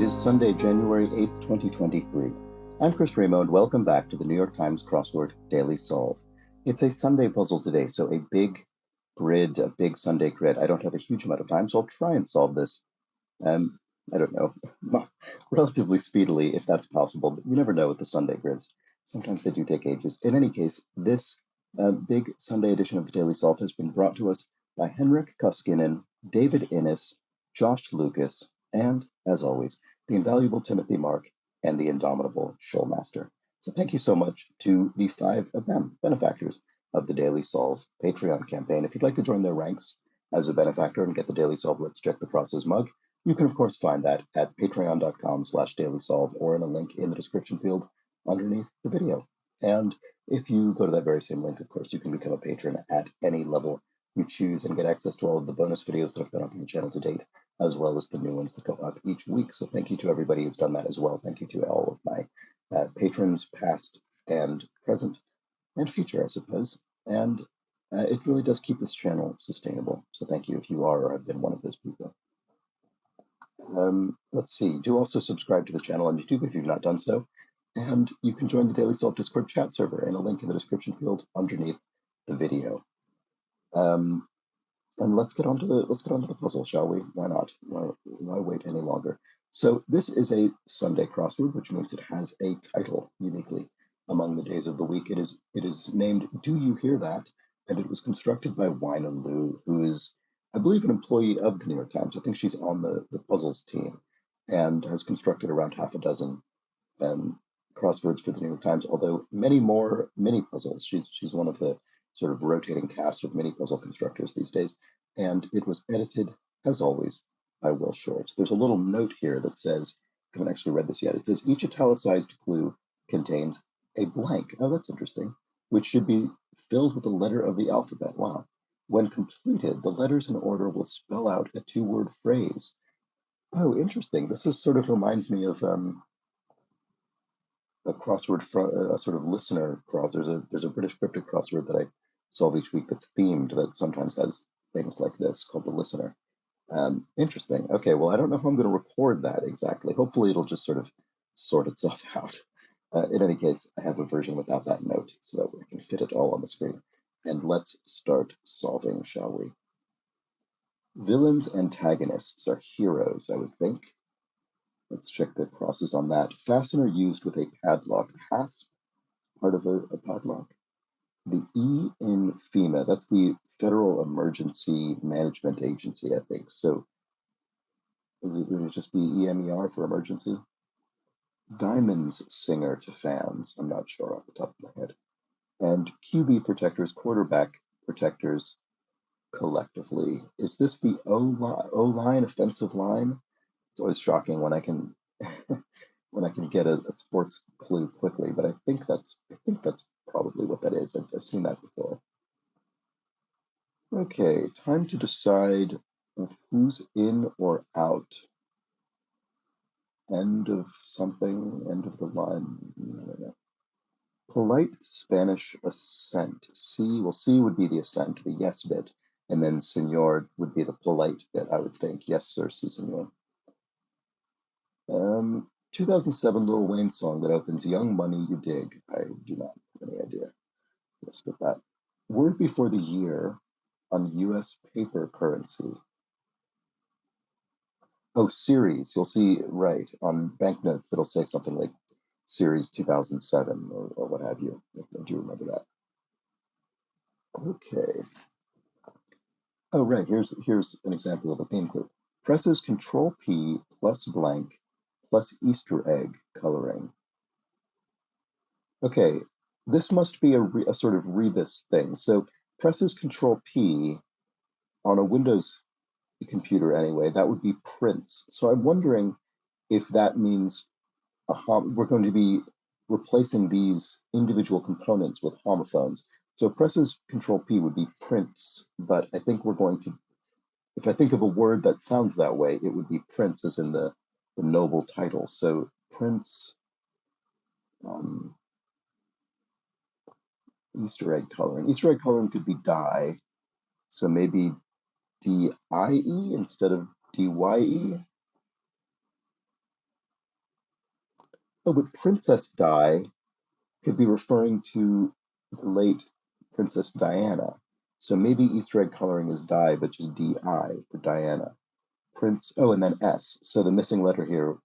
is Sunday, January 8th, 2023. I'm Chris Remo, and welcome back to the New York Times Crossword Daily Solve. It's a Sunday puzzle today, so a big grid, a big Sunday grid. I don't have a huge amount of time, so I'll try and solve this, I don't know, relatively speedily if that's possible, but you never know with the Sunday grids. Sometimes they do take ages. In any case, this big Sunday edition of the Daily Solve has been brought to us by Henrik Koskinen, David Innes, Josh Lucas, and, as always, the invaluable Timothy Mark and the indomitable Shoalmaster. So thank you so much to the 5 of them, benefactors of the Daily Solve Patreon campaign. If you'd like to join their ranks as a benefactor and get the Daily Solve Let's Check the Process mug, you can, of course, find that at patreon.com/dailysolve or in a link in the description field underneath the video. And if you go to that very same link, of course, you can become a patron at any level you choose and get access to all of the bonus videos that have been up on the channel to date, as well as the new ones that go up each week. So thank you to everybody who's done that as well. Thank you to all of my patrons, past and present and future, I suppose. And it really does keep this channel sustainable. So thank you if you are or have been one of those people. Let's see. Do also subscribe to the channel on YouTube if you've not done so. And you can join the Daily Solve Discord chat server in a link in the description field underneath the video. And let's get on to the puzzle, shall we? Why not? Why wait any longer? So this is a Sunday crossword, which means it has a title uniquely among the days of the week. It is named "Do You Hear That?" and it was constructed by Wine and Lou, who is, I believe, an employee of the New York Times. I think she's on the puzzles team and has constructed around half a dozen crosswords for the New York Times, although many more mini puzzles. She's one of the sort of rotating cast of mini puzzle constructors these days. And it was edited, as always, by Will Shorts. There's a little note here that says, I haven't actually read this yet. It says each italicized clue contains a blank. Oh, that's interesting. Which should be filled with a letter of the alphabet. Wow. When completed, the letters in order will spell out a 2-word phrase. Oh, interesting. This is sort of reminds me of a crossword, a sort of listener cross. There's a British cryptic crossword that I solve each week that's themed that sometimes has things like this called the listener. Interesting. Okay, well, I don't know how I'm going to record that exactly. Hopefully, it'll just sort of sort itself out. In any case, I have a version without that note so that we can fit it all on the screen. And let's start solving, shall we? Villains' antagonists are heroes, I would think. Let's check the crosses on that. Fastener used with a padlock. Hasp, part of a padlock. The E in FEMA, that's the Federal Emergency Management Agency, I think. So would it just be EMER for emergency? Diamonds singer to fans. I'm not sure off the top of my head. And QB protectors, quarterback protectors collectively. Is this the O-line, offensive line? It's always shocking when I can when I can get a sports clue quickly, but I think that's probably what that is. I've seen that before. Okay, time to decide who's in or out. End of something, end of the line. No. Polite Spanish assent. C would be the assent, the yes bit, and then senor would be the polite bit, I would think. Yes, sir, si, senor. 2007 Lil Wayne song that opens Young Money You Dig. I do not have any idea. Let's skip that. Word before the year on US paper currency. Oh, series. You'll see, right, on banknotes that'll say something like Series 2007 or what have you. I do remember that. Okay. Oh, right. Here's an example of a theme clue. Presses Control P plus blank plus Easter egg coloring. Okay, this must be a sort of rebus thing. So presses Control P on a Windows computer anyway, that would be prints. So I'm wondering if that means we're going to be replacing these individual components with homophones. So presses Control P would be prints, but I think we're going to, if I think of a word that sounds that way, it would be prince as in the noble title. So prince, Easter egg coloring. Easter egg coloring could be dye. So maybe DIE instead of DYE. Oh, but Princess Di could be referring to the late Princess Diana. So maybe Easter egg coloring is Di, but just D-I for Diana. Oh, and then S. So the missing letter here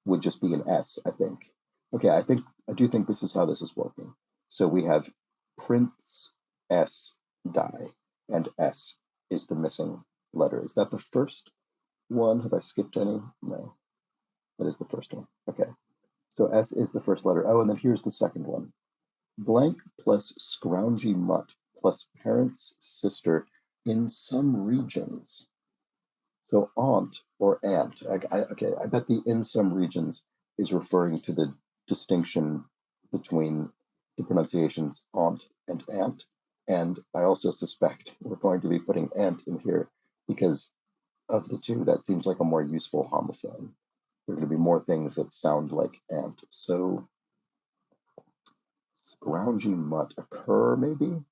would just be an S, I think. Okay, I do think this is how this is working. So we have Prince S die, and S is the missing letter. Is that the first one? Have I skipped any? No, that is the first one. Okay, so S is the first letter. Oh, and then here's the second one. Blank plus scroungy mutt plus parent's sister in some regions. So aunt or aunt. Okay, I bet the in some regions is referring to the distinction between the pronunciations aunt and aunt. And I also suspect we're going to be putting aunt in here because of the two, that seems like a more useful homophone. There are going to be more things that sound like aunt. So scroungy mutt, occur maybe?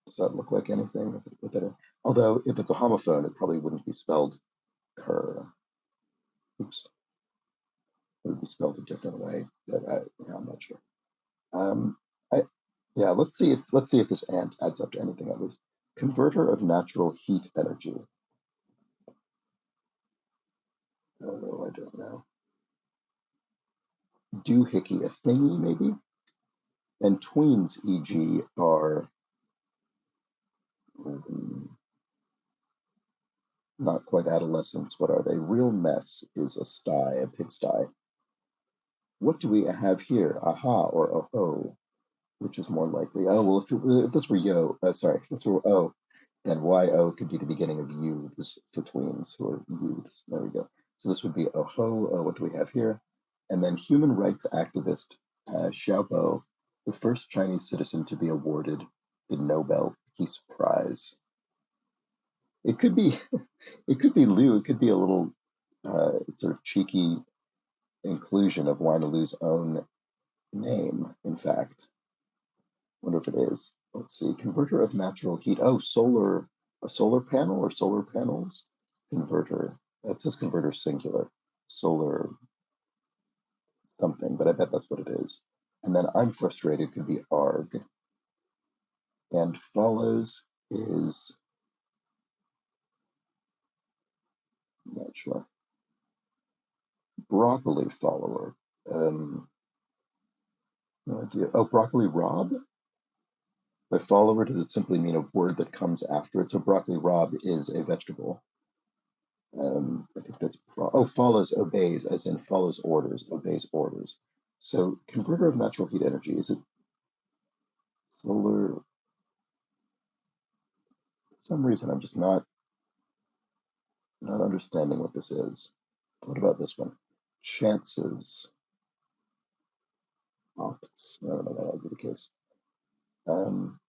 Does that look like anything? Although if it's a homophone, it probably wouldn't be spelled cur. Oops, it would be spelled a different way. But yeah, I'm not sure. Um, I, yeah, let's see if this ant adds up to anything at least. Converter of natural heat energy. Oh no, I don't know. Doohickey, a thingy maybe? And tweens, e.g., are not quite adolescents. What are they? Real mess is a sty, a pigsty. What do we have here? Aha or oh, which is more likely? Oh, well, if this were yo, sorry, if this were O, then yo could be the beginning of youths for tweens who are youths. There we go. So this would be oh, what do we have here? And then human rights activist Xiaobo, the first Chinese citizen to be awarded the Nobel Peace Prize. It could be, it could be Liu. It could be a little sort of cheeky inclusion of Wina Lu's own name, in fact. Wonder if it is. Let's see. Converter of natural heat. Oh, solar. A solar panel or solar panels? Converter. That says converter singular. Solar something, but I bet that's what it is. And then I'm frustrated could be arg. And follows is, I'm not sure. Broccoli follower. No idea. Oh, broccoli rob? By follower, does it simply mean a word that comes after it? So broccoli rob is a vegetable. I think that's follows obeys, as in follows orders, obeys orders. So converter of natural heat energy, is it solar? For some reason, I'm just not understanding what this is. What about this one? Chances, opts. I don't know why that would be the case. Um,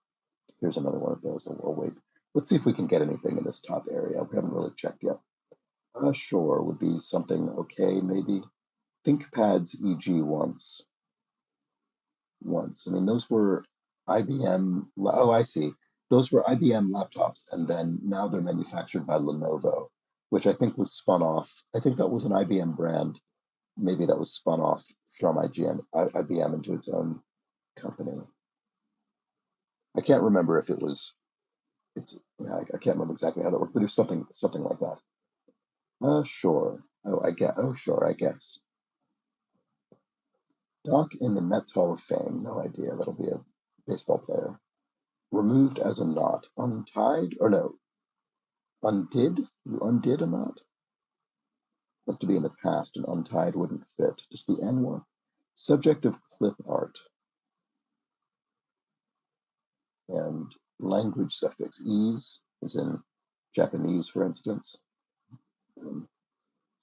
Here's another one of those. We'll wait. Let's see if we can get anything in this top area. We haven't really checked yet. Sure, would be something okay, maybe. ThinkPads, e.g., once. I mean, those were IBM. Oh, I see. Those were IBM laptops, and then now they're manufactured by Lenovo, which I think was spun off. I think that was an IBM brand. Maybe that was spun off from IBM into its own company. I can't remember if it was. It's yeah, I can't remember exactly how that worked, but it was something like that. Sure. Oh, I get. Oh, sure. I guess. Doc in the Mets Hall of Fame. No idea. That'll be a baseball player. Removed as a knot. Untied? Or no, undid? You undid a knot? Has to be in the past, and untied wouldn't fit. Just the N one. Subject of clip art. And language suffix. Ease, as in Japanese, for instance. Um,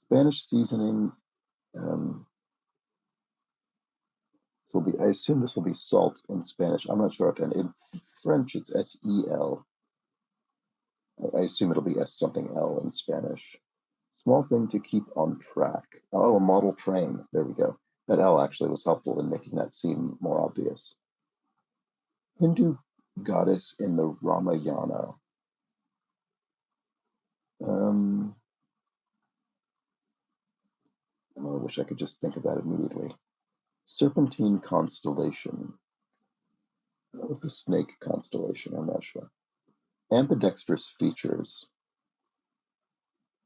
Spanish seasoning. Um, this will be. I assume this will be salt in Spanish. I'm not sure if in French it's SEL. I assume it'll be S something L in Spanish. Small thing to keep on track. Oh, a model train. There we go. That L actually was helpful in making that seem more obvious. Hindu goddess in the Ramayana. Um, Oh, I wish I could just think of that immediately. Serpentine constellation. What's a snake constellation? I'm not sure. Ambidextrous features.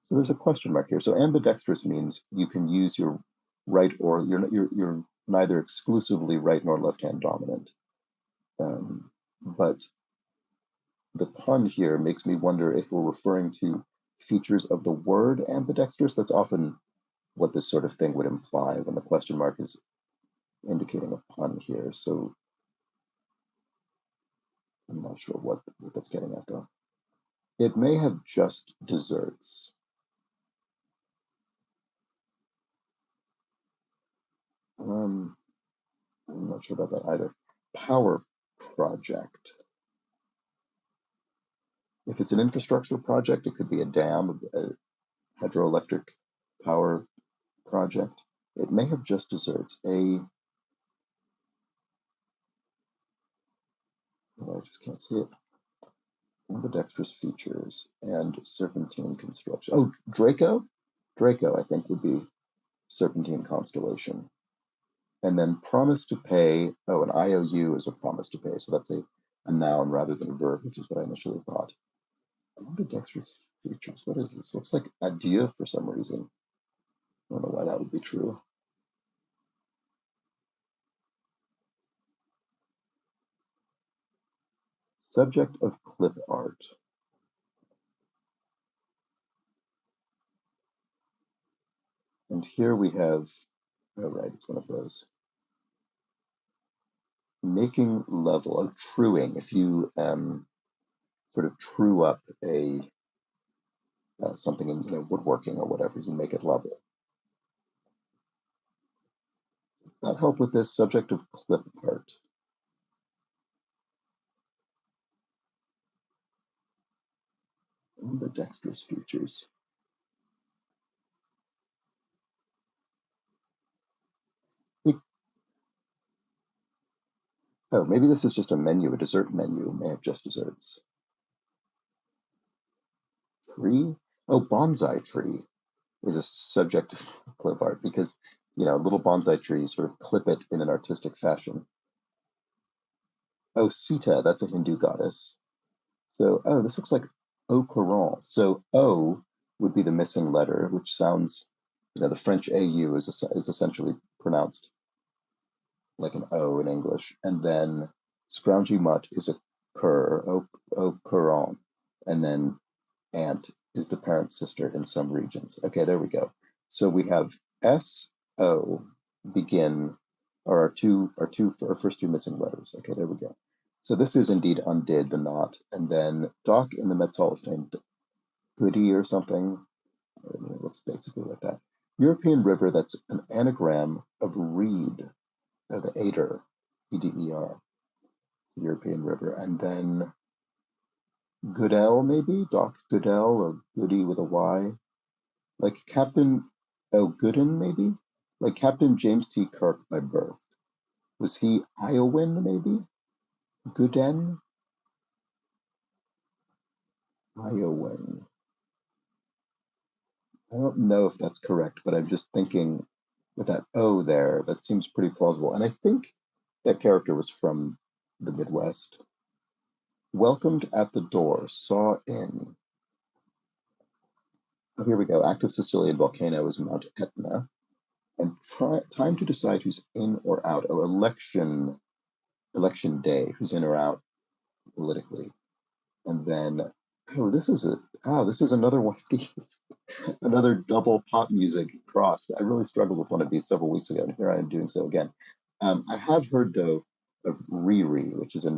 So there's a question mark here. So ambidextrous means you can use your right or you're neither exclusively right nor left hand dominant. But the pun here makes me wonder if we're referring to features of the word ambidextrous. That's often what this sort of thing would imply when the question mark is indicating a pun here. So I'm not sure what that's getting at though. It may have just desserts. I'm not sure about that either. Power project. If it's an infrastructure project, it could be a dam, a hydroelectric power project. It may have just desserts. I just can't see it. Ambidextrous features and serpentine construction. Oh, Draco? Draco, I think, would be serpentine constellation. And then promise to pay. Oh, an IOU is a promise to pay. So that's a noun rather than a verb, which is what I initially thought. Ambidextrous features. What is this? Looks like adieu for some reason. I don't know why that would be true. Subject of clip art. And here we have, oh, right, it's one of those. Making level, oh, truing. If you sort of true up a something in woodworking or whatever, you make it level. That help with this subject of clip art. Ambidextrous features. Oh, maybe this is just a menu, a dessert menu. May have just desserts. Tree? Oh, bonsai tree is a subject of clip art because, little bonsai trees sort of clip it in an artistic fashion. Oh, Sita, that's a Hindu goddess. So, oh, this looks like au courant. So, O would be the missing letter, which sounds, the French AU is essentially pronounced like an O in English. And then scroungy mutt is a cur, au courant. And then aunt is the parent sister in some regions. Okay, there we go. So we have S O begin are our first two missing letters. Okay, there we go. So this is indeed undid the knot, and then Doc in the Mets Hall of Fame, Goody or something. I mean, it looks basically like that. European River. That's an anagram of reed, the Ader, EDER, European River, and then Goodell maybe Doc Goodell or Goody with a Y. Like Captain, oh, Gooden, maybe? Like Captain James T. Kirk by birth. Was he Iowan, maybe? Gooden? Iowan. I don't know if that's correct, but I'm just thinking with that O there, that seems pretty plausible. And I think that character was from the Midwest. Welcomed at the door, saw in. Oh, here we go. Active Sicilian volcano is Mount Etna. And time to decide who's in or out. Oh, election day, who's in or out politically. And then, this is another one of these, another double pop music cross. I really struggled with one of these several weeks ago, and here I am doing so again. I have heard though of Riri, which is a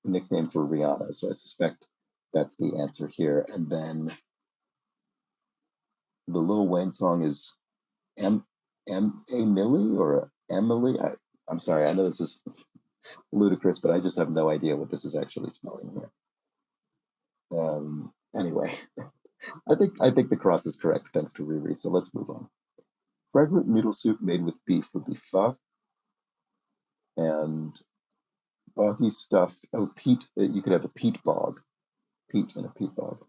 nickname for Rihanna, so I suspect that's the answer here. And then the Lil Wayne song is Millie or Emily. I'm sorry, I know this is ludicrous, but I just have no idea what this is actually spelling here. Anyway, I think the cross is correct thanks to Riri. So let's move on. Fragrant noodle soup made with beef would be pho, and boggy stuff. Oh, peat. You could have a peat bog. Peat in a peat bog.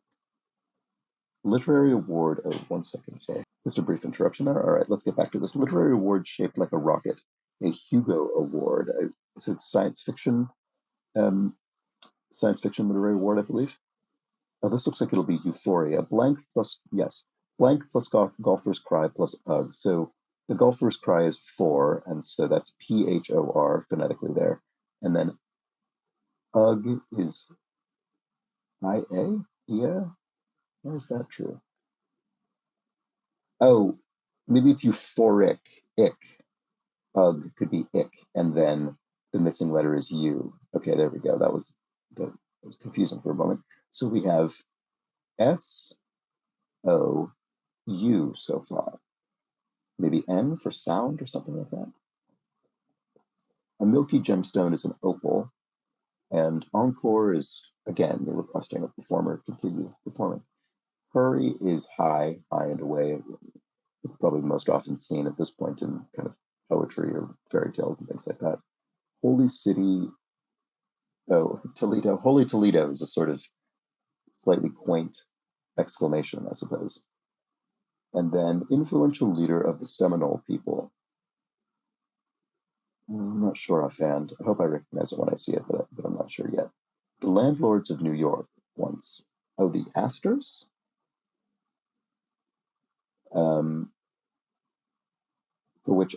Literary award. Oh, one second. Sorry. Just a brief interruption there. All right, let's get back to this. Literary award shaped like a rocket, a Hugo Award. So um, science fiction literary award, I believe. Oh, this looks like it'll be Euphoria. Blank plus, yes, blank plus golfer's cry plus UG. So the golfer's cry is four, and so that's PHOR phonetically there. And then UG is IA? Yeah? Why is that true? Oh, maybe it's euphoric. Ick. UG could be ick, and then the missing letter is U. Okay, there we go. That was confusing for a moment. So we have SOU so far. Maybe N for sound or something like that. A milky gemstone is an opal, and encore is, again, you're requesting a performer continue performing. Hurry is high, high and away. It's probably most often seen at this point in kind of poetry or fairy tales and things like that. Holy City, oh, Toledo. Holy Toledo is a sort of slightly quaint exclamation, I suppose. And then influential leader of the Seminole people. I'm not sure offhand. I hope I recognize it when I see it, but I'm not sure yet. The landlords of New York once. Oh, the Astors? Um, for which,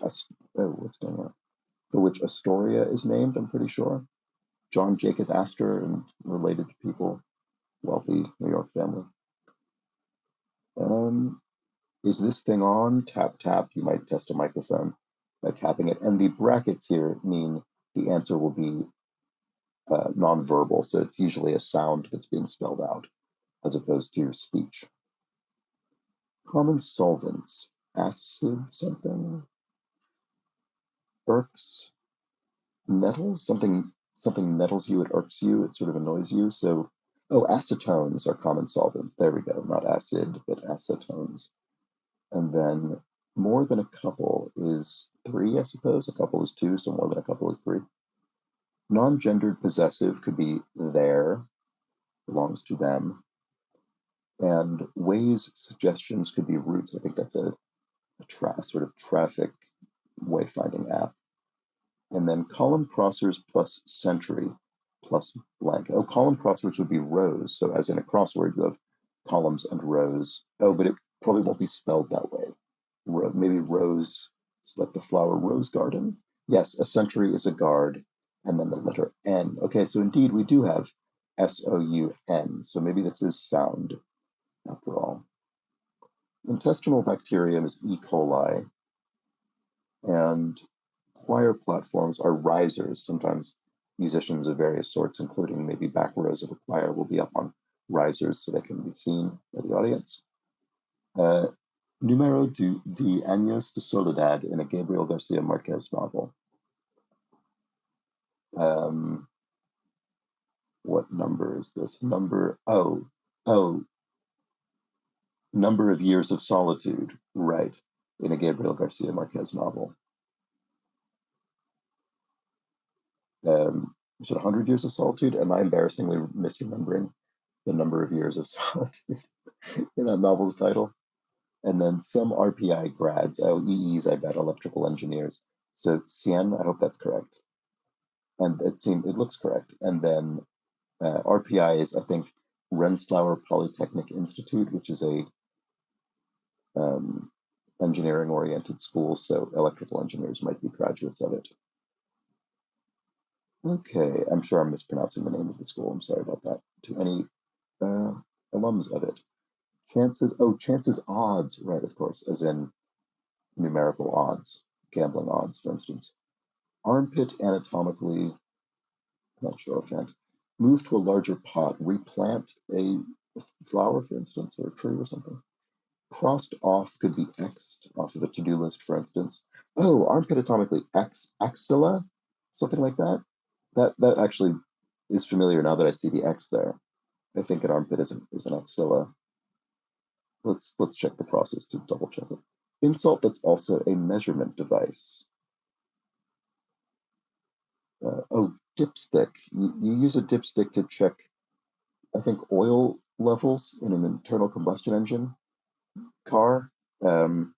what's going on? For which Astoria is named, I'm pretty sure. John Jacob Astor and related to people, wealthy New York family. Um, is this thing on? Tap, tap. You might test a microphone by tapping it. And the brackets here mean the answer will be nonverbal. So it's usually a sound that's being spelled out as opposed to speech. Common solvents. Acid something? Irks? Nettles? Something nettles you, it irks you, it sort of annoys you. So, oh, acetones are common solvents. There we go. Not acid, but acetones. And then more than a couple is three, I suppose. A couple is two, so more than a couple is three. Non-gendered possessive could be their, belongs to them. And ways suggestions could be routes. I think that's a sort of traffic wayfinding app. And then column crossers plus century plus blank. Oh, column crosswords would be rows. So as in a crossword, you have columns and rows. Oh, but it probably won't be spelled that way. Maybe rose, like the flower rose garden. Yes, a century is a guard, and then the letter N. Okay, so indeed we do have SOUN. So maybe this is sound after all. Intestinal bacterium is E. coli, and choir platforms are risers. Sometimes musicians of various sorts, including maybe back rows of a choir, will be up on risers so they can be seen by the audience. Número de años de soledad in a Gabriel Garcia Marquez novel. Um, what number is this? Oh, number of years of solitude, right, in a Gabriel Garcia Marquez novel. Is it 100 Years of Solitude? Am I embarrassingly misremembering the number of years of solitude in that novel's title? And then some RPI grads, EEs, I bet, electrical engineers. So Cien, I hope that's correct. And it looks correct. And then RPI is, I think, Rensselaer Polytechnic Institute, which is a um, engineering-oriented school. So electrical engineers might be graduates of it. Okay, I'm sure I'm mispronouncing the name of the school. I'm sorry about that. To any alums of it. Chances odds, right, of course, as in numerical odds, gambling odds, for instance. Armpit anatomically, not sure offhand. Move to a larger pot, replant a flower, for instance, or a tree or something. Crossed off could be X'd off of a to-do list, for instance. Oh, armpit atomically, axilla, something like that. That actually is familiar now that I see the X there. I think an armpit is an axilla. Let's check the process to double check it. Insult that's also a measurement device. Dipstick. You use a dipstick to check, I think, oil levels in an internal combustion engine car. um,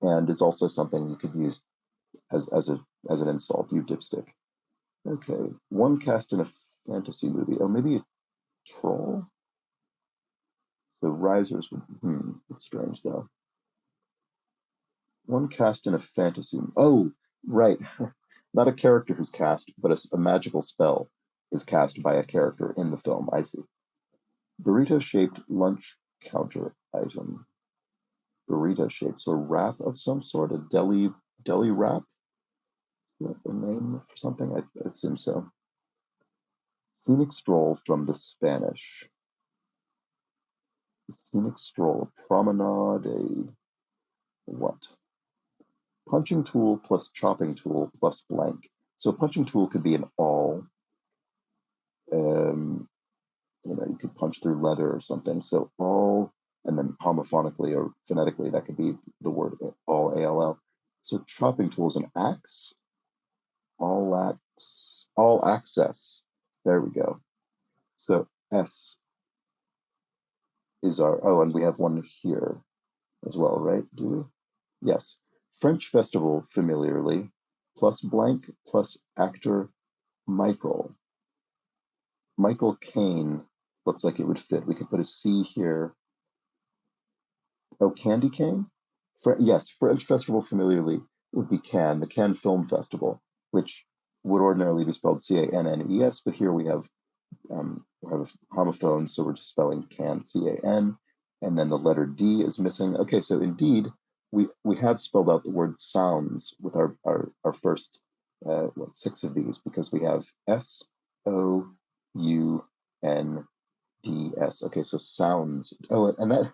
and is also something you could use as an insult. You dipstick. Okay, one cast in a fantasy movie. Oh, maybe a troll. So risers would. It's strange though. One cast in a fantasy. Oh, right. Not a character who's cast, but a magical spell is cast by a character in the film. I see. Burrito-shaped lunch counter item. Burrito shaped, so wrap of some sort, a deli wrap. Is that the name for something? I assume so. Scenic stroll from the Spanish. Scenic stroll, a promenade, a what? Punching tool plus chopping tool plus blank. So punching tool could be an awl. Um, you could punch through leather or something. So all, and then homophonically or phonetically, that could be the word all, ALL. So chopping tool is an axe, all access. There we go. So S is oh, and we have one here as well, right? Do we? Yes. French festival familiarly, plus blank, plus actor Michael. Michael Caine looks like it would fit. We could put a C here. Oh, Candy Cane? Yes, French festival familiarly would be Cannes, the Cannes Film Festival, which would ordinarily be spelled Cannes, but here we have a homophone, so we're just spelling Cannes, Can, and then the letter D is missing. Okay, so indeed, we have spelled out the word sounds with our first six of these because we have SOUN DS. Okay, so sounds. Oh, and that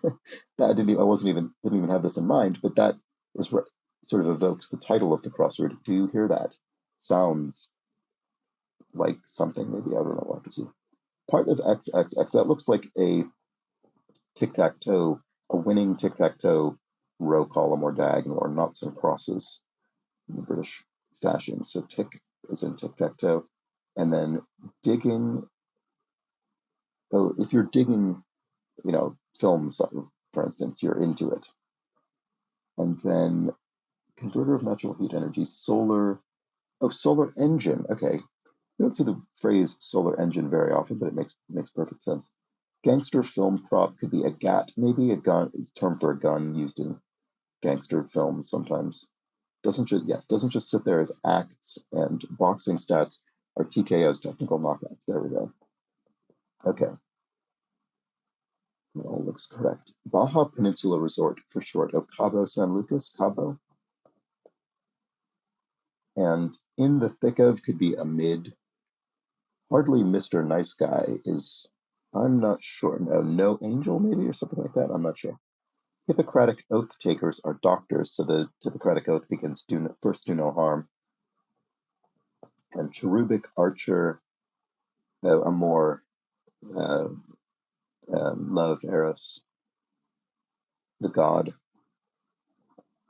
that didn't even have this in mind, but that is what sort of evokes the title of the crossword. Do you hear that? Sounds like something. Maybe I don't know. We'll have to see. Part of XXX. That looks like a tic tac toe, a winning tic tac toe row, column, or diagonal, or noughts and crosses in the British fashion. So tick is in tic tac toe, and then digging. Oh, if you're digging films, for instance, you're into it. And then converter of natural heat energy, solar engine. Okay. You don't see the phrase solar engine very often, but it makes perfect sense. Gangster film prop could be a GAT, maybe a gun, is term for a gun used in gangster films sometimes. Doesn't just sit there as acts, and boxing stats are TKOs, technical knockouts. There we go. Okay. It all looks correct. Baja Peninsula Resort for short. Oh, Cabo San Lucas, Cabo. And in the thick of could be amid. Hardly Mr. Nice Guy is, I'm not sure. No angel maybe or something like that. I'm not sure. Hippocratic oath takers are doctors, so the Hippocratic oath begins first do no harm. And cherubic archer, amor, uh, love, eros, the god.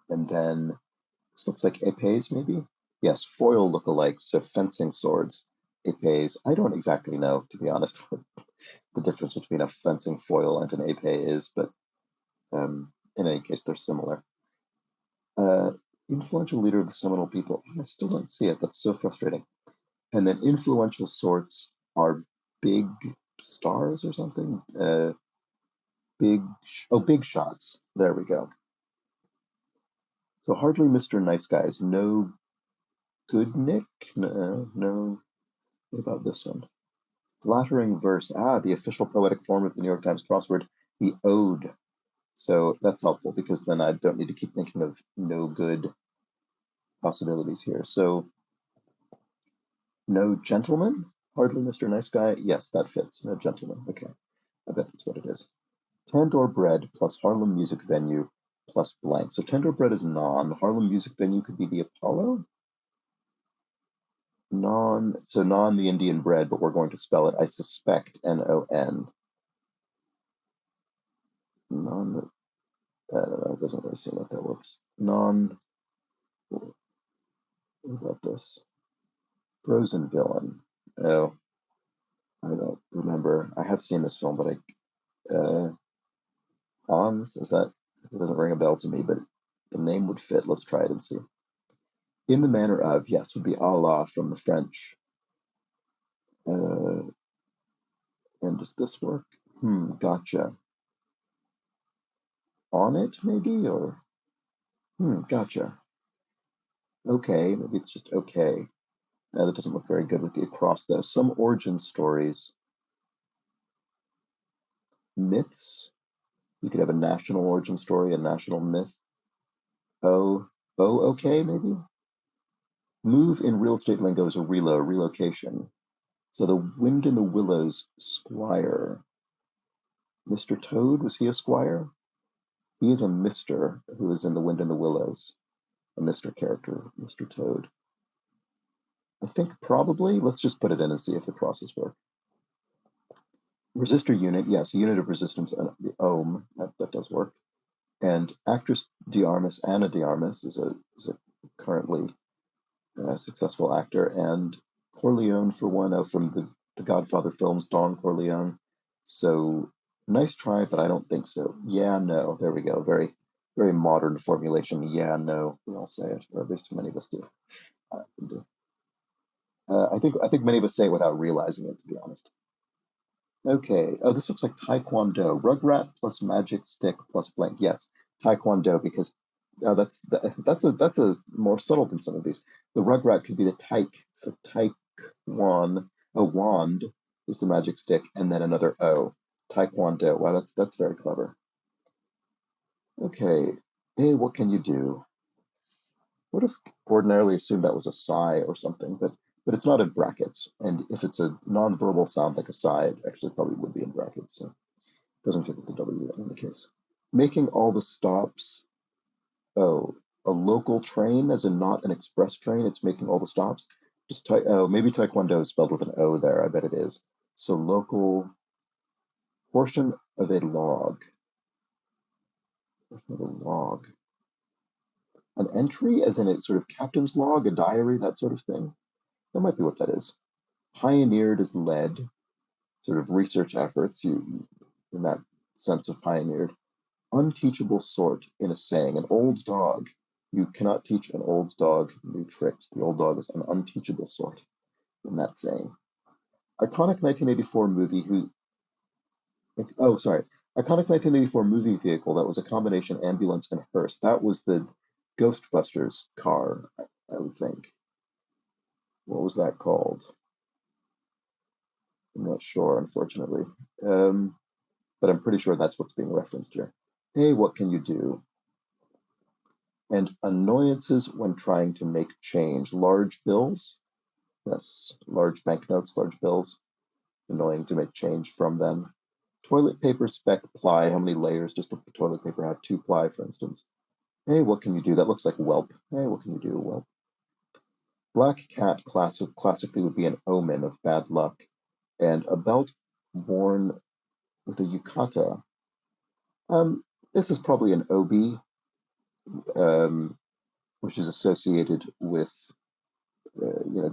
And then this looks like epées, maybe? Yes, foil look-alike, so fencing swords, epées. I don't exactly know, to be honest, what the difference between a fencing foil and an épée is, but in any case, they're similar. Uh, Influential leader of the Seminole people. I still don't see it. That's so frustrating. And then influential sorts are big stars or something. Big shots. There we go. So hardly Mr. Nice Guys. No good Nick. No, no. What about this one? Flattering verse. The official poetic form of the New York Times crossword, the ode. So that's helpful because then I don't need to keep thinking of no good possibilities here. So no gentleman? Hardly Mr. Nice Guy? Yes, that fits. No gentleman. Okay. I bet that's what it is. Tandoor Bread plus Harlem Music Venue plus blank. So Tandoor Bread is non. Harlem Music Venue could be the Apollo? Non the Indian bread, but we're going to spell it, I suspect, N-O-N. Non, I don't know, it doesn't really seem like that works. What about this? Frozen Villain. Oh, I don't remember. I have seen this film, but Hans, is that? It doesn't ring a bell to me, but the name would fit. Let's try it and see. In the manner of, yes, would be a la from the French. Uh, and does this work? Gotcha. On it, maybe? Or, gotcha. Okay, maybe it's just okay. That doesn't look very good with the across, though. Some origin stories, myths. You could have a national origin story, a national myth. Oh, okay, maybe? Move in real estate lingo is a relocation. So the Wind in the Willows squire. Mr. Toad, was he a squire? He is a Mr. who is in the Wind in the Willows. A Mr. character, Mr. Toad. I think probably. Let's just put it in and see if the crosses work. Resistor unit, yes, unit of resistance, the ohm, that does work. And actress Diarmis, Anna Diarmis, is a currently successful actor, and Corleone for one, from the Godfather films, Don Corleone. So nice try, but I don't think so. Yeah, no. There we go. Very, very modern formulation. Yeah, no. We all say it, or at least many of us do. I think many of us say it without realizing it, to be honest. Okay. Oh, this looks like Taekwondo. Rugrat plus magic stick plus blank. Yes, Taekwondo because that's a more subtle than some of these. The Rugrat could be the taik. So taekwon. A wand is the magic stick, and then another O. Taekwondo. Wow, that's very clever. Okay. Hey, what can you do? Would have ordinarily assumed that was a sigh or something, but it's not in brackets. And if it's a non-verbal sound like a sigh, it actually probably would be in brackets. So doesn't fit with the W in the case. Making all the stops. Oh, a local train, as in not an express train. It's making all the stops. Maybe Taekwondo is spelled with an O there. I bet it is. So local portion of a log. Portion of a log. An entry, as in a sort of captain's log, a diary, that sort of thing. That might be what that is. Pioneered is led, sort of research efforts. You, in that sense of pioneered. Unteachable sort in a saying. An old dog. You cannot teach an old dog new tricks. The old dog is an unteachable sort in that saying. Iconic 1984 movie who. Oh, sorry. Iconic 1984 movie vehicle that was a combination ambulance and hearse. That was the Ghostbusters car, I would think. What was that called? I'm not sure, unfortunately. Um, but I'm pretty sure that's what's being referenced here. Hey, what can you do? And annoyances when trying to make change. Large bills, yes, large banknotes, large bills, annoying to make change from them. Toilet paper spec ply, how many layers does the toilet paper have? 2 ply, for instance. Hey, what can you do? That looks like whelp. Hey, what can you do? Whelp. Black cat classically would be an omen of bad luck, and a belt worn with a yukata. This is probably an obi, um, which is associated with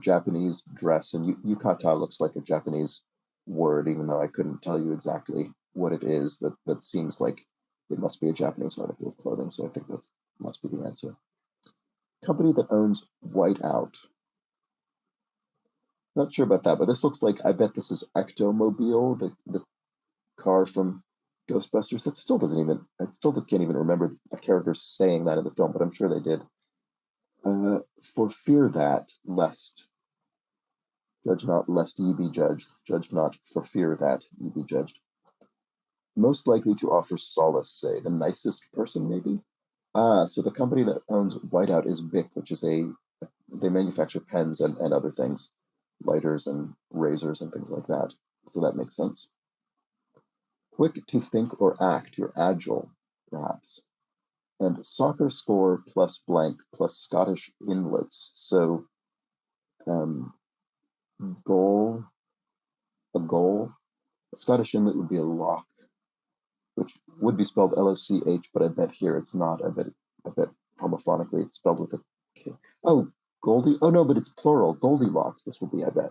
Japanese dress, and yukata looks like a Japanese word, even though I couldn't tell you exactly what it is. That seems like it must be a Japanese article of clothing, so I think that must be the answer. Company that owns Whiteout. Not sure about that, but this looks like I bet this is Ectomobile, the car from Ghostbusters. That still doesn't even. I still can't even remember a character saying that in the film, but I'm sure they did. For fear that lest judge not lest ye be judged, judge not for fear that ye be judged. Most likely to offer solace, say the nicest person, maybe. So the company that owns Whiteout is Bic, which is they manufacture pens and other things, lighters and razors and things like that. So that makes sense. Quick to think or act, you're agile, perhaps. And soccer score plus blank plus Scottish inlets. So um, goal, a goal. A Scottish inlet would be a lock, which would be spelled Loch, but I bet here it's not. I bet homophonically it's spelled with a K. Oh, Goldie. Oh no, but it's plural. Goldilocks. This will be, I bet.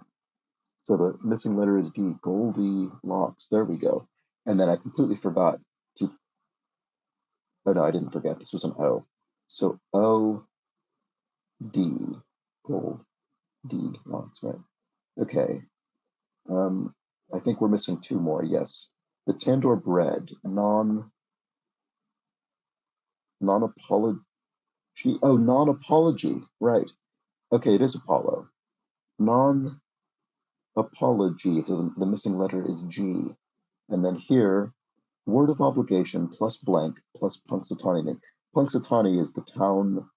So the missing letter is D. Goldilocks. There we go. And then I completely forgot to. Oh no, I didn't forget. This was an O. So O D gold D. Oh, that's right. Okay. Um, I think we're missing two more. Yes, the Tandoor bread non apology. Oh, non apology. Right. Okay, it is Apollo. Non apology. So the missing letter is G. And then here, word of obligation plus blank plus Punxsutawney. Punxsutawney is the town,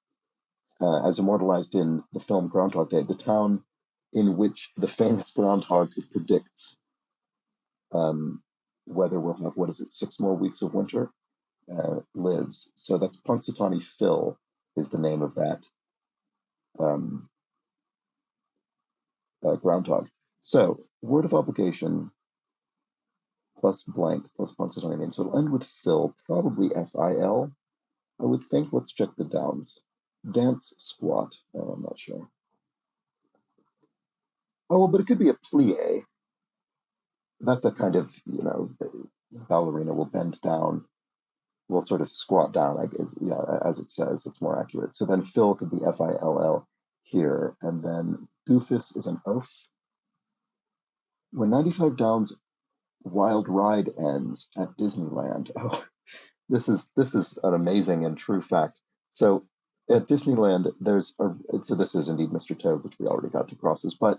as immortalized in the film Groundhog Day, the town in which the famous groundhog who predicts um, whether we'll have, what is it, 6 more weeks of winter, lives. So that's Punxsutawney Phil is the name of that um, groundhog. So word of obligation plus blank plus Punxsutawney name. So it'll end with Phil, probably Fil. I would think. Let's check the downs. Dance squat. Oh, I'm not sure. Oh, well, but it could be a plie. That's a kind of, ballerina will bend down, will sort of squat down, I guess, yeah, as it says, it's more accurate. So then Phil could be Fill here, and then Goofus is an oaf. When 95 Downs Wild Ride ends at Disneyland. Oh, this is an amazing and true fact. So at Disneyland, so this is indeed Mr. Toad, which we already got to crosses, but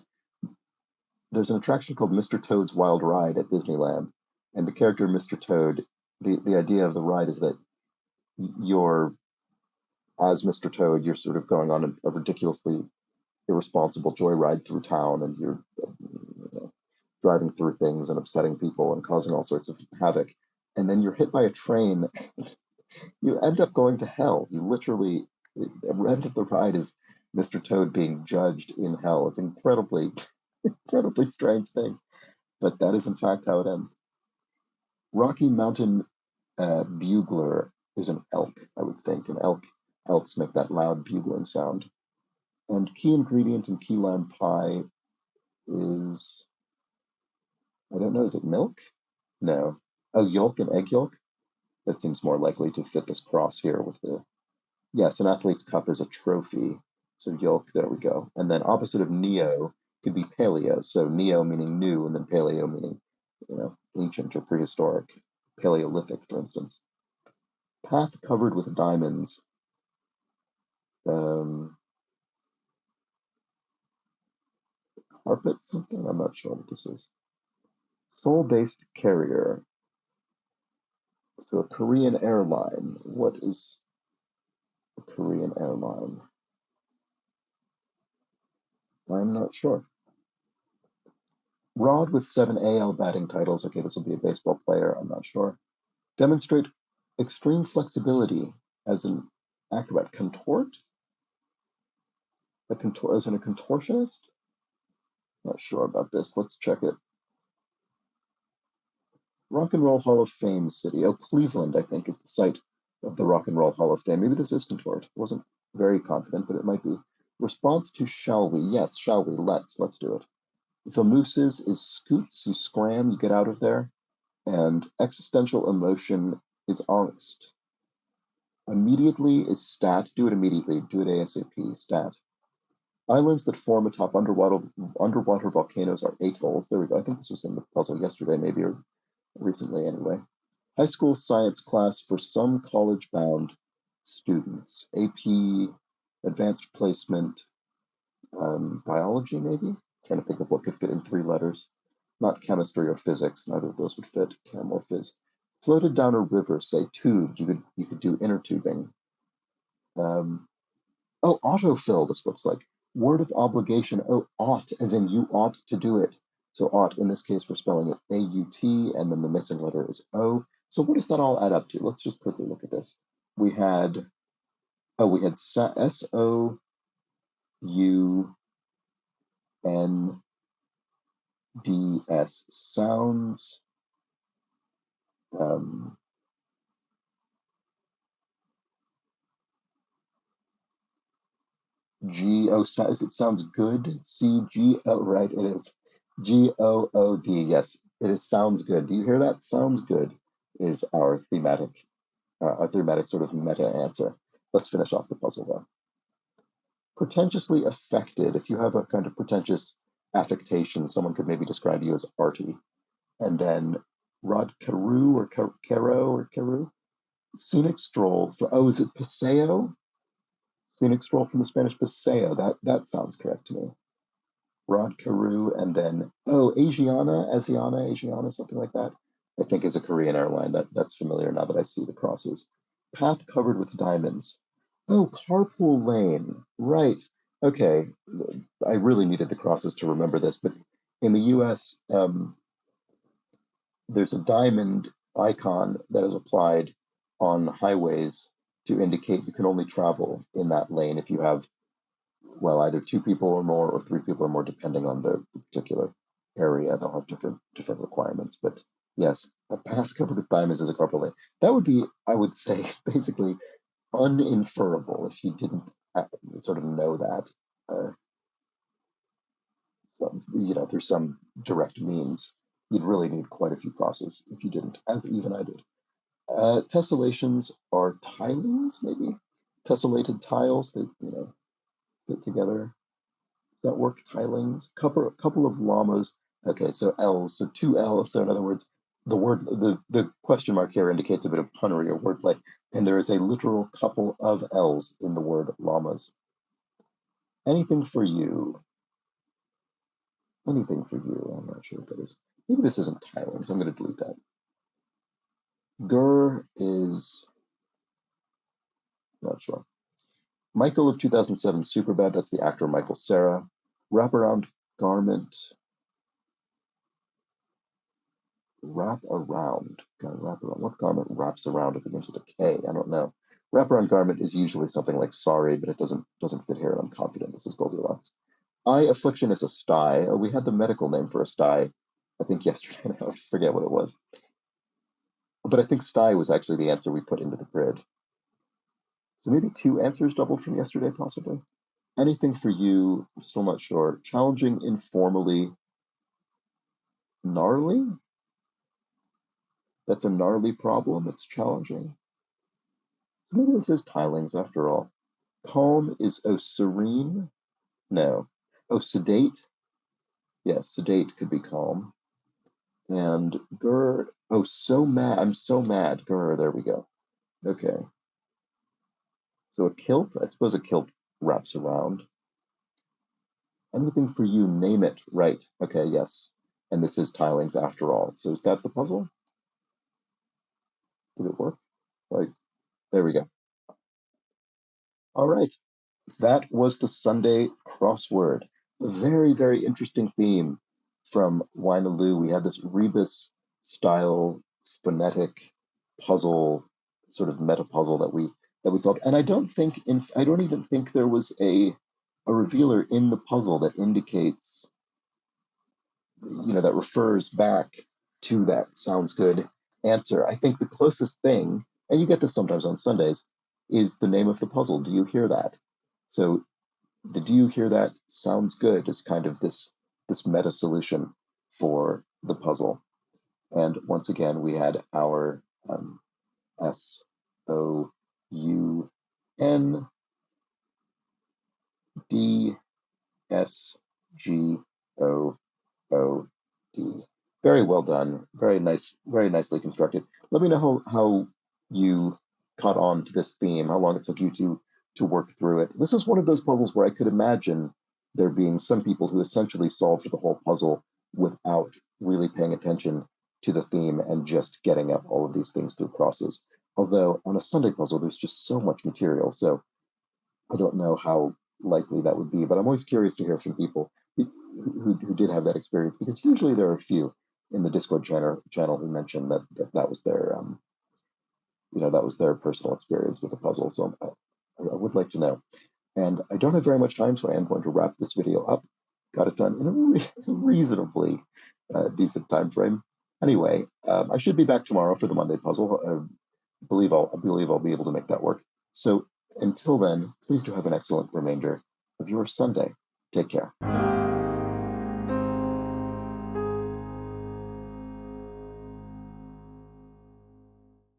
there's an attraction called Mr. Toad's Wild Ride at Disneyland, and the character Mr. Toad, the idea of the ride is that you're as Mr. Toad, you're sort of going on a ridiculously irresponsible joyride through town, and you're driving through things and upsetting people and causing all sorts of havoc. And then you're hit by a train, you end up going to hell. You literally, the end of the ride is Mr. Toad being judged in hell. It's incredibly strange thing, but that is in fact how it ends. Rocky Mountain bugler is an elk, I would think. Elks make that loud bugling sound. And key ingredient in key lime pie is, I don't know, is it milk? No. Oh, yolk and egg yolk? That seems more likely to fit this cross here with the, yes, an athlete's cup is a trophy. So yolk, there we go. And then opposite of neo could be paleo. So neo meaning new, and then paleo meaning, ancient or prehistoric. Paleolithic, for instance. Path covered with diamonds. Um, Carpet something? I'm not sure what this is. Seoul-based carrier. So a Korean airline. What is a Korean airline? I'm not sure. Rod with 7 AL batting titles. Okay, this will be a baseball player. I'm not sure. Demonstrate extreme flexibility as an acrobat. Contort? As in a contortionist? Not sure about this. Let's check it. Rock and Roll Hall of Fame city. Oh, Cleveland, I think, is the site of the Rock and Roll Hall of Fame. Maybe this is contort. Wasn't very confident, but it might be. Response to shall we? Yes, shall we? Let's do it. Vamooses is scoots, you scram, you get out of there. And existential emotion is angst. Immediately is stat. Do it immediately. Do it ASAP. Stat. Islands that form atop underwater volcanoes are atolls. There we go. I think this was in the puzzle yesterday, maybe, or recently anyway. High school science class for some college-bound students. AP, advanced placement, biology, maybe? Trying to think of what could fit in 3 letters. Not chemistry or physics. Neither of those would fit. Chem or phys. Floated down a river, say tubed. You could do inner tubing. Um, oh, autofill. This looks like word of obligation. Oh, ought, as in you ought to do it. So ought in this case we're spelling it A-U-T, and then the missing letter is O. So what does that all add up to? Let's just quickly look at this. We had SOUND DS sounds. Um, is it sounds good? CGO, right? It is GOOD. Yes, it is sounds good. Do you hear that? Sounds good is our thematic a thematic sort of meta answer. Let's finish off the puzzle though. Pretentiously affected. If you have a kind of pretentious affectation, someone could maybe describe you as arty. And then Rod Carew or Caro or Carew. Scenic stroll for, oh, is it paseo? Scenic stroll from the Spanish paseo. That sounds correct to me. Rod Carew, and then, oh, Asiana, something like that, I think is a Korean airline. That's familiar now that I see the crosses. Path covered with diamonds. Oh, carpool lane. Right. Okay. I really needed the crosses to remember this, but in the US, there's a diamond icon that is applied on highways to indicate you can only travel in that lane if you have, well, either two people or more or three people or more, depending on the particular area. They'll have different requirements. But yes, a path covered with diamonds is a carpool lane. That would be, I would say, basically uninferable if you didn't sort of know that. So, through some direct means. You'd really need quite a few crosses if you didn't, as even I did. Tessellations are tilings, maybe? Tessellated tiles that, fit together. Does that work? Tilings? Couple of llamas. Okay, so L's, so two L's. So in other words, the question mark here indicates a bit of punnery or wordplay, and there is a literal couple of L's in the word llamas. Anything for you. Anything for you. I'm not sure what that is. Maybe this isn't tiling, so I'm going to delete that. Gur is not sure. Michael of 2007, Superbad. That's the actor Michael Cera. Wraparound garment. Wrap around. Wrap around. What garment wraps around it begins with a K? I don't know. Wraparound garment is usually something like sorry, but it doesn't fit here, and I'm confident this is Goldilocks. Eye affliction is a sty. Oh, we had the medical name for a sty, I think yesterday. I forget what it was. But I think sty was actually the answer we put into the grid. So maybe two answers doubled from yesterday, possibly. Anything for you, I'm still not sure. Challenging informally. Gnarly? That's a gnarly problem. It's challenging. Maybe this is tilings after all. Calm is, oh, serene? No. Oh, sedate? Yes, sedate could be calm. And grr, oh, so mad. I'm so mad. Grr, there we go. Okay. So a kilt? I suppose a kilt wraps around. Anything for you, name it. Right. Okay, yes. And this is tilings after all. So is that the puzzle? Did it work? Right. There we go. All right. That was the Sunday crossword. A very, very interesting theme from Wynaloo. We had this rebus style phonetic puzzle, sort of meta puzzle that we solved. And I don't even think there was a revealer in the puzzle that indicates, that refers back to that sounds good answer. I think the closest thing, and you get this sometimes on Sundays, is the name of the puzzle. Do you hear that? So the do you hear that sounds good is kind of this meta solution for the puzzle. And once again, we had our SOUNDSGOOD. Very well done. Very nice, very nicely constructed. Let me know how you caught on to this theme, how long it took you to work through it. This is one of those puzzles where I could imagine there being some people who essentially solved the whole puzzle without really paying attention to the theme and just getting up all of these things through crosses. Although on a Sunday puzzle, there's just so much material, so I don't know how likely that would be, but I'm always curious to hear from people who did have that experience, because usually there are a few in the Discord channel who mentioned that was their that was their personal experience with the puzzle. So I would like to know. And I don't have very much time, so I am going to wrap this video up. Got it done in a reasonably decent time frame. Anyway, I should be back tomorrow for the Monday puzzle. I believe I'll be able to make that work. So until then, please do have an excellent remainder of your Sunday. Take care.